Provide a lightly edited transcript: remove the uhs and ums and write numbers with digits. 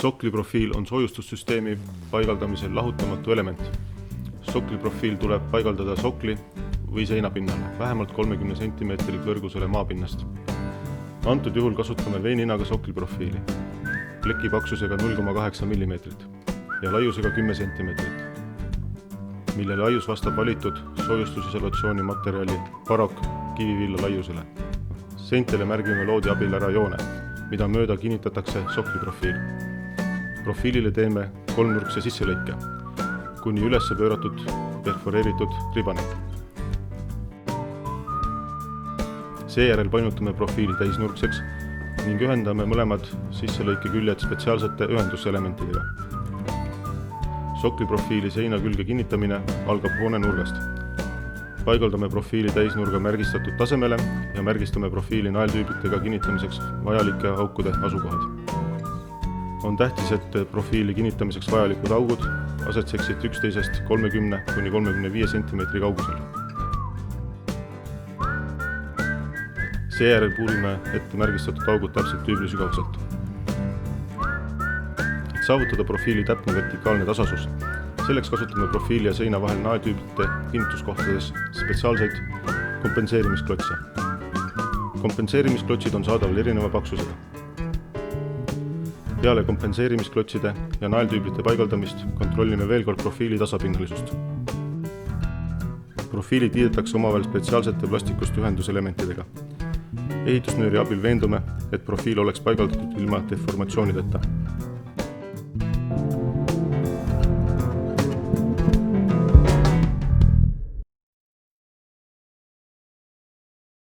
Sokliprofiil on soojustussüsteemi paigaldamisel lahutamatu element. Sokliprofiil tuleb paigaldada sokli või seinapinnale, vähemalt 30 cm kõrgusele maapinnast. Antud juhul kasutame veininaga sokliprofiili, pleki paksusega 0,8 mm ja laiusega 10 cm, mille laius vastab valitud soojustusisolatsiooni materjali Barok kivivilla laiusele. Seintele märgime loodi abil ära joone, mida mööda kinnitatakse sokliprofiil. Profiilile teeme kolmnurkse sisselõike, kuni üles pööratud perforeeritud ribani. Seejärel painutame profiili täisnurkseks ning ühendame mõlemad sisselõike küljed spetsiaalsete ühenduselementidega. Sokliprofiili seina külge kinnitamine algab hoone nurgast. Paigaldame profiili täisnurga märgistatud tasemele ja märgistame profiili naeltüübitega kinnitamiseks vajalike aukude asukohad. On tähtis, et profiili kinnitamiseks vajalikud augud asetseksid üksteisest 30–35 cm kaugusel. Seejärel puurime ette märgistatud augud täpselt tüübli sügavuselt. Et saavutada profiili täpne vertikaalne tasasus, selleks kasutame profiili ja seina vahel naeltüübite kinnituskohtades spetsiaalseid kompenseerimisklotse. Kompenseerimisklotsid on saadaval erineva paksusega. Peale kompenseerimisklotside ja naeltüüblite paigaldamist kontrollime veel kord profiili tasapinnalisust. Profiili tiidetakse omavahel spetsiaalsete plastikust ühenduselementidega. Ehitusnööri abil veendume, et profiil oleks paigaldatud ilma deformatsioonideta.